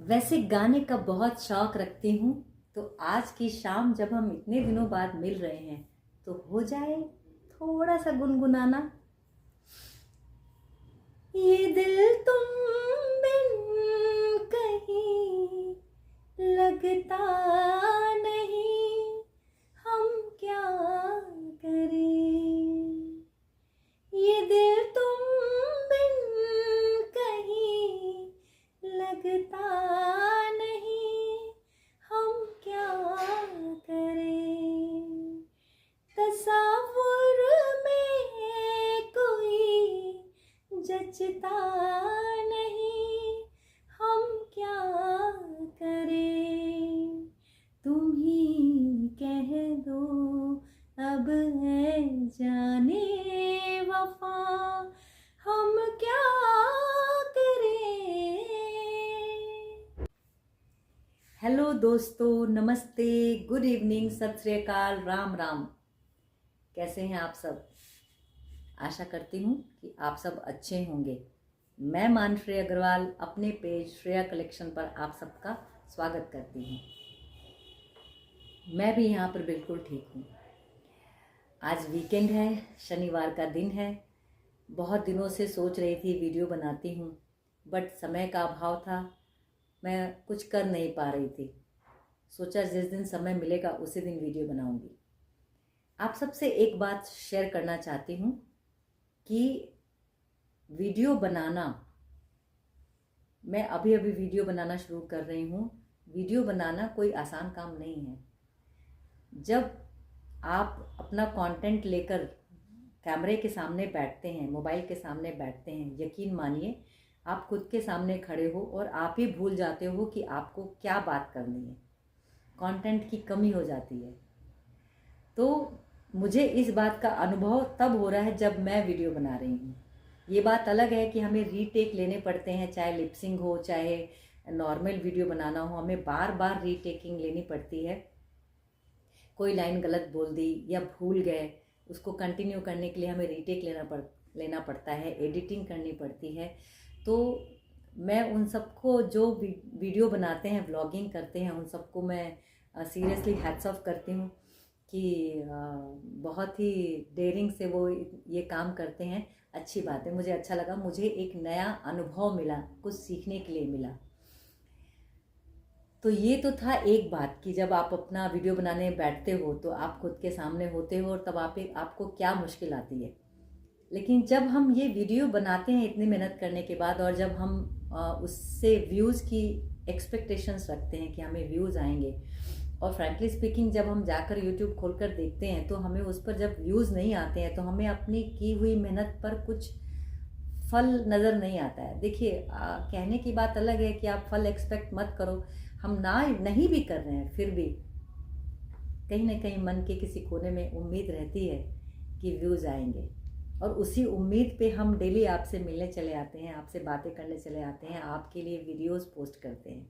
वैसे गाने का बहुत शौक रखती हूँ, तो आज की शाम जब हम इतने दिनों बाद मिल रहे हैं तो हो जाए थोड़ा सा गुनगुनाना। ये दिल तुम बिन कहीं लगता नहीं, हम क्या करें। ये दिल तुम बिन कहीं लगता नहीं, हम क्या करें। तस्वुर में कोई जचता नहीं, हम क्या करें। तुम ही कह दो अब है जाने वफा, हम क्या करें। हेलो दोस्तों, नमस्ते, गुड इवनिंग, सत श्री अकाल, राम राम। कैसे हैं आप सब? आशा करती हूँ कि आप सब अच्छे होंगे। मैं मानश्री अग्रवाल अपने पेज श्रेया कलेक्शन पर आप सबका स्वागत करती हूँ। मैं भी यहाँ पर बिल्कुल ठीक हूँ। आज वीकेंड है, शनिवार का दिन है। बहुत दिनों से सोच रही थी वीडियो बनाती हूँ, बट समय का अभाव था, मैं कुछ कर नहीं पा रही थी। सोचा जिस दिन समय मिलेगा उसी दिन वीडियो बनाऊंगी। आप सबसे एक बात शेयर करना चाहती हूँ कि वीडियो बनाना, मैं अभी अभी वीडियो बनाना शुरू कर रही हूँ। वीडियो बनाना कोई आसान काम नहीं है। जब आप अपना कंटेंट लेकर कैमरे के सामने बैठते हैं, मोबाइल के सामने बैठते हैं, यकीन मानिए आप खुद के सामने खड़े हो और आप ही भूल जाते हो कि आपको क्या बात करनी है। कंटेंट की कमी हो जाती है। तो मुझे इस बात का अनुभव तब हो रहा है जब मैं वीडियो बना रही हूँ। ये बात अलग है कि हमें रीटेक लेने पड़ते हैं, चाहे लिपसिंग हो चाहे नॉर्मल वीडियो बनाना हो, हमें बार बार रीटेकिंग लेनी पड़ती है। कोई लाइन गलत बोल दी या भूल गए, उसको कंटिन्यू करने के लिए हमें रीटेक लेना पड़ता है, एडिटिंग करनी पड़ती है। तो मैं उन सबको जो वीडियो बनाते हैं, व्लॉगिंग करते हैं, उन सबको मैं सीरियसली हैट्स ऑफ करती हूँ कि बहुत ही डेयरिंग से वो ये काम करते हैं। अच्छी बात है, मुझे अच्छा लगा, मुझे एक नया अनुभव मिला, कुछ सीखने के लिए मिला। तो ये तो था एक बात कि जब आप अपना वीडियो बनाने बैठते हो तो आप खुद के सामने होते हो और तब आपको क्या मुश्किल आती है। लेकिन जब हम ये वीडियो बनाते हैं इतनी मेहनत करने के बाद, और जब हम उससे व्यूज़ की एक्सपेक्टेशंस रखते हैं कि हमें व्यूज़ आएंगे, और फ्रैंकली स्पीकिंग जब हम जाकर यूट्यूब खोलकर देखते हैं तो हमें उस पर जब व्यूज़ नहीं आते हैं तो हमें अपनी की हुई मेहनत पर कुछ फल नज़र नहीं आता है। देखिए, कहने की बात अलग है कि आप फल एक्सपेक्ट मत करो। हम नहीं भी कर रहे हैं फिर भी कहीं ना कहीं मन के किसी कोने में उम्मीद रहती है कि व्यूज़ आएंगे, और उसी उम्मीद पे हम डेली आपसे मिलने चले आते हैं, आपसे बातें करने चले आते हैं, आपके लिए वीडियोस पोस्ट करते हैं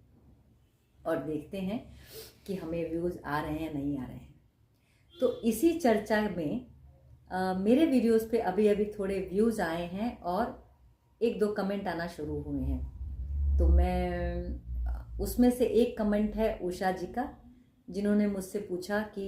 और देखते हैं कि हमें व्यूज़ आ रहे हैं नहीं आ रहे हैं। तो इसी चर्चा में मेरे वीडियोस पे अभी अभी थोड़े व्यूज़ आए हैं और एक दो कमेंट आना शुरू हुए हैं। तो मैं उसमें से एक कमेंट है उषा जी का, जिन्होंने मुझसे पूछा कि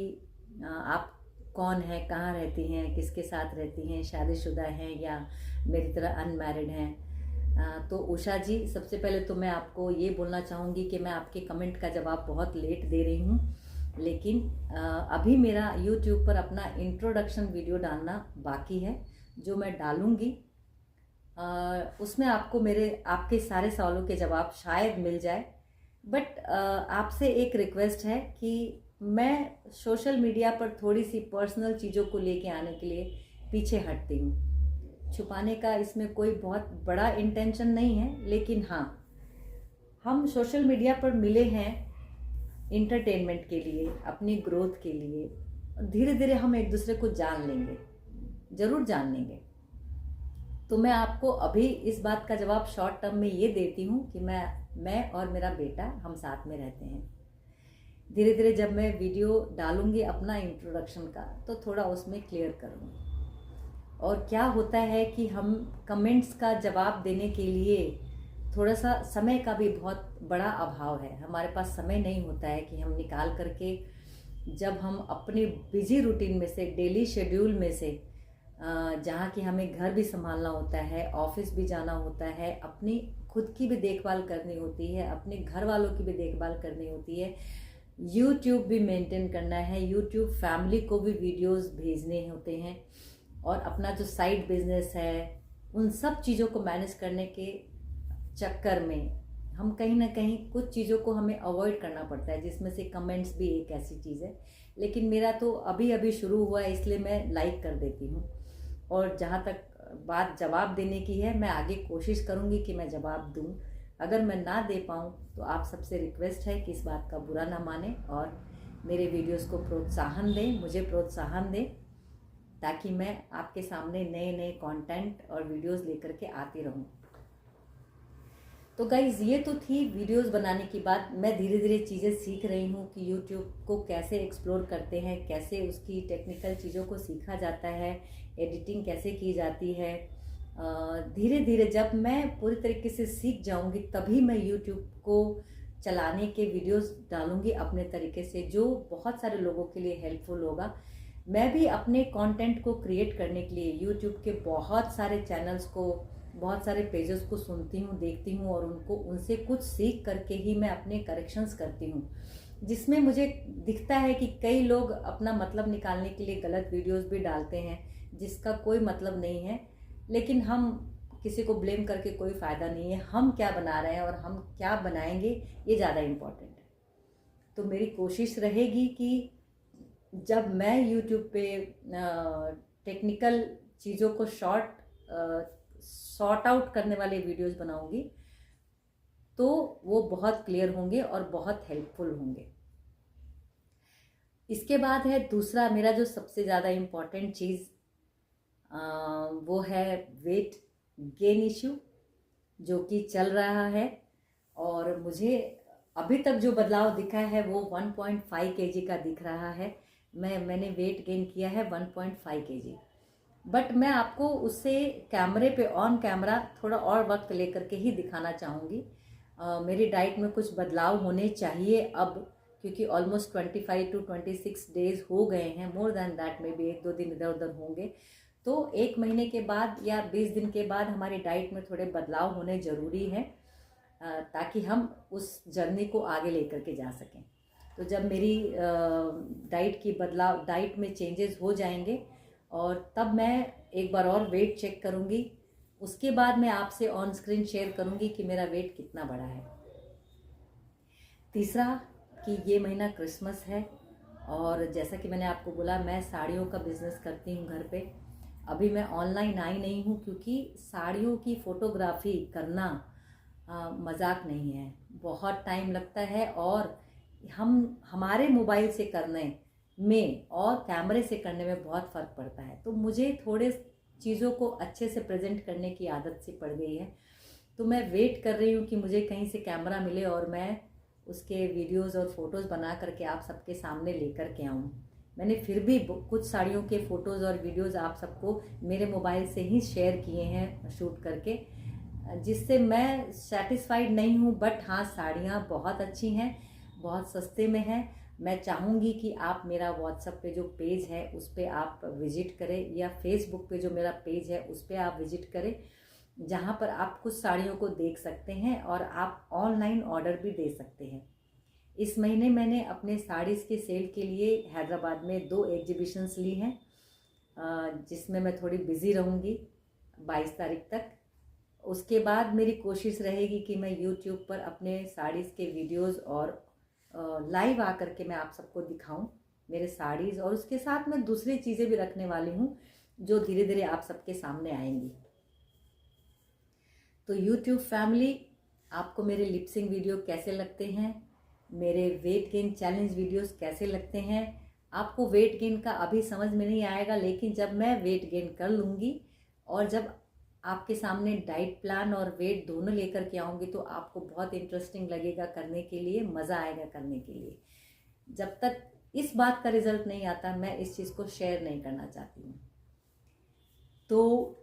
आप कौन है, कहाँ रहती हैं, किसके साथ रहती हैं, शादीशुदा हैं या मेरी तरह अनमैरिड हैं। तो उषा जी, सबसे पहले तो मैं आपको ये बोलना चाहूँगी कि मैं आपके कमेंट का जवाब बहुत लेट दे रही हूँ, लेकिन अभी मेरा YouTube पर अपना इंट्रोडक्शन वीडियो डालना बाकी है, जो मैं डालूँगी। उसमें आपको आपके सारे सवालों के जवाब शायद मिल जाए। बट आपसे एक रिक्वेस्ट है कि मैं सोशल मीडिया पर थोड़ी सी पर्सनल चीज़ों को लेके आने के लिए पीछे हटती हूँ। छुपाने का इसमें कोई बहुत बड़ा इंटेंशन नहीं है, लेकिन हाँ, हम सोशल मीडिया पर मिले हैं इंटरटेनमेंट के लिए, अपनी ग्रोथ के लिए। धीरे धीरे हम एक दूसरे को जान लेंगे, ज़रूर जान लेंगे। तो मैं आपको अभी इस बात का जवाब शॉर्ट टर्म में ये देती हूँ कि मैं और मेरा बेटा हम साथ में रहते हैं। धीरे धीरे जब मैं वीडियो डालूंगी अपना इंट्रोडक्शन का तो थोड़ा उसमें क्लियर करूँगी। और क्या होता है कि हम कमेंट्स का जवाब देने के लिए थोड़ा सा समय का भी बहुत बड़ा अभाव है, हमारे पास समय नहीं होता है कि हम निकाल करके, जब हम अपने बिजी रूटीन में से, डेली शेड्यूल में से, जहाँ कि हमें घर भी संभालना होता है, ऑफिस भी जाना होता है, अपनी खुद की भी देखभाल करनी होती है, अपने घर वालों की भी देखभाल करनी होती है, यूट्यूब भी मेंटेन करना है, यूट्यूब फैमिली को भी वीडियोस भेजने होते हैं, और अपना जो साइड बिजनेस है, उन सब चीज़ों को मैनेज करने के चक्कर में हम कहीं ना कहीं कुछ चीज़ों को हमें अवॉइड करना पड़ता है, जिसमें से कमेंट्स भी एक ऐसी चीज़ है। लेकिन मेरा तो अभी अभी शुरू हुआ है, इसलिए मैं लाइक कर देती हूँ। और जहाँ तक बात जवाब देने की है, मैं आगे कोशिश करूँगी कि मैं जवाब दूँ। अगर मैं ना दे पाऊँ तो आप सबसे रिक्वेस्ट है कि इस बात का बुरा ना माने और मेरे वीडियोस को प्रोत्साहन दें, मुझे प्रोत्साहन दें, ताकि मैं आपके सामने नए नए कंटेंट और वीडियोस लेकर के आती रहूँ। तो गाइज़, ये तो थी वीडियोस बनाने की बात। मैं धीरे धीरे चीज़ें सीख रही हूँ कि यूट्यूब को कैसे एक्सप्लोर करते हैं, कैसे उसकी टेक्निकल चीज़ों को सीखा जाता है, एडिटिंग कैसे की जाती है। धीरे धीरे जब मैं पूरी तरीके से सीख जाऊँगी, तभी मैं यूट्यूब को चलाने के वीडियोस डालूँगी अपने तरीके से, जो बहुत सारे लोगों के लिए हेल्पफुल होगा। मैं भी अपने कंटेंट को क्रिएट करने के लिए यूट्यूब के बहुत सारे चैनल्स को, बहुत सारे पेजेस को सुनती हूँ, देखती हूँ, और उनसे कुछ सीख करके ही मैं अपने करेक्शंस करती हूँ, जिसमें मुझे दिखता है कि कई लोग अपना मतलब निकालने के लिए गलत वीडियोस भी डालते हैं, जिसका कोई मतलब नहीं है। लेकिन हम किसी को ब्लेम करके कोई फ़ायदा नहीं है। हम क्या बना रहे हैं और हम क्या बनाएंगे, ये ज़्यादा इम्पोर्टेंट है। तो मेरी कोशिश रहेगी कि जब मैं यूट्यूब पे टेक्निकल चीज़ों को सॉर्ट आउट करने वाले वीडियोस बनाऊंगी, तो वो बहुत क्लियर होंगे और बहुत हेल्पफुल होंगे। इसके बाद है दूसरा मेरा जो सबसे ज़्यादा इम्पॉर्टेंट चीज़, वो है वेट गेन इश्यू, जो कि चल रहा है। और मुझे अभी तक जो बदलाव दिखा है वो 1.5 kg का दिख रहा है। मैंने वेट गेन किया है 1.5 kg। बट मैं आपको उससे कैमरे पे, ऑन कैमरा, थोड़ा और वक्त लेकर के ही दिखाना चाहूँगी। मेरी डाइट में कुछ बदलाव होने चाहिए अब, क्योंकि ऑलमोस्ट 25 to 26 डेज हो गए हैं, मोर देन दैट, में भी 1-2 दिन इधर उधर होंगे। तो 1 महीने के बाद या 20 दिन के बाद हमारी डाइट में थोड़े बदलाव होने ज़रूरी है, ताकि हम उस जर्नी को आगे लेकर के जा सकें। तो जब मेरी डाइट में चेंजेस हो जाएंगे, और तब मैं एक बार और वेट चेक करूंगी, उसके बाद मैं आपसे ऑन स्क्रीन शेयर करूंगी कि मेरा वेट कितना बढ़ा है। तीसरा, कि ये महीना क्रिसमस है, और जैसा कि मैंने आपको बोला, मैं साड़ियों का बिजनेस करती हूँ घर पे। अभी मैं ऑनलाइन आई नहीं हूँ, क्योंकि साड़ियों की फ़ोटोग्राफी करना मजाक नहीं है, बहुत टाइम लगता है, और हमारे मोबाइल से करने में और कैमरे से करने में बहुत फ़र्क पड़ता है। तो मुझे थोड़े चीज़ों को अच्छे से प्रेजेंट करने की आदत सी पड़ गई है। तो मैं वेट कर रही हूँ कि मुझे कहीं से कैमरा मिले और मैं उसके वीडियोस और फ़ोटोज़ बना करके आप सबके सामने लेकर के आऊँ। मैंने फिर भी कुछ साड़ियों के फ़ोटोज़ और वीडियोज़ आप सबको मेरे मोबाइल से ही शेयर किए हैं शूट करके, जिससे मैं सेटिस्फाइड नहीं हूँ। बट हाँ, साड़ियाँ बहुत अच्छी हैं, बहुत सस्ते में हैं। मैं चाहूँगी कि आप मेरा व्हाट्सएप पे जो पेज है उस पर आप विज़िट करें, या फेसबुक पे जो मेरा पेज है उस पर आप विज़िट करें, जहाँ पर आप कुछ साड़ियों को देख सकते हैं और आप ऑनलाइन ऑर्डर भी दे सकते हैं। इस महीने मैंने अपने साड़ीज़ के सेल के लिए हैदराबाद में 2 एग्जीबिशंस ली हैं, जिसमें मैं थोड़ी बिज़ी रहूँगी 22 तारीख तक। उसके बाद मेरी कोशिश रहेगी कि मैं यूट्यूब पर अपने साड़ीज़ के वीडियोज़ और लाइव आकर के मैं आप सबको दिखाऊं मेरे साड़ीज़, और उसके साथ मैं दूसरी चीज़ें भी रखने वाली हूँ, जो धीरे धीरे आप सबके सामने आएंगी। तो यूट्यूब फैमिली, आपको मेरे लिपसिंग वीडियो कैसे लगते हैं, मेरे वेट गेन चैलेंज वीडियोस कैसे लगते हैं? आपको वेट गेन का अभी समझ में नहीं आएगा, लेकिन जब मैं वेट गेन कर लूँगी और जब आपके सामने डाइट प्लान और वेट दोनों लेकर के आऊँगी, तो आपको बहुत इंटरेस्टिंग लगेगा करने के लिए, मज़ा आएगा करने के लिए। जब तक इस बात का रिजल्ट नहीं आता, मैं इस चीज़ को शेयर नहीं करना चाहती हूँ। तो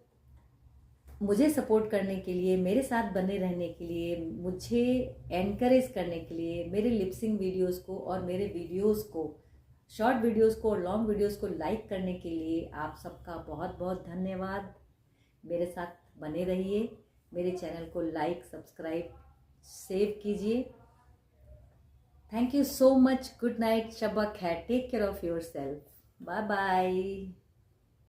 मुझे सपोर्ट करने के लिए, मेरे साथ बने रहने के लिए, मुझे एनकरेज करने के लिए, मेरे लिपसिंग वीडियोस को और मेरे वीडियोस को, शॉर्ट वीडियोस को और लॉन्ग वीडियोस को लाइक करने के लिए आप सबका बहुत बहुत धन्यवाद। मेरे साथ बने रहिए, मेरे चैनल को लाइक, सब्सक्राइब, सेव कीजिए। Thank you so much. Good night, शब्बा खैर, take care of yourself, bye bye.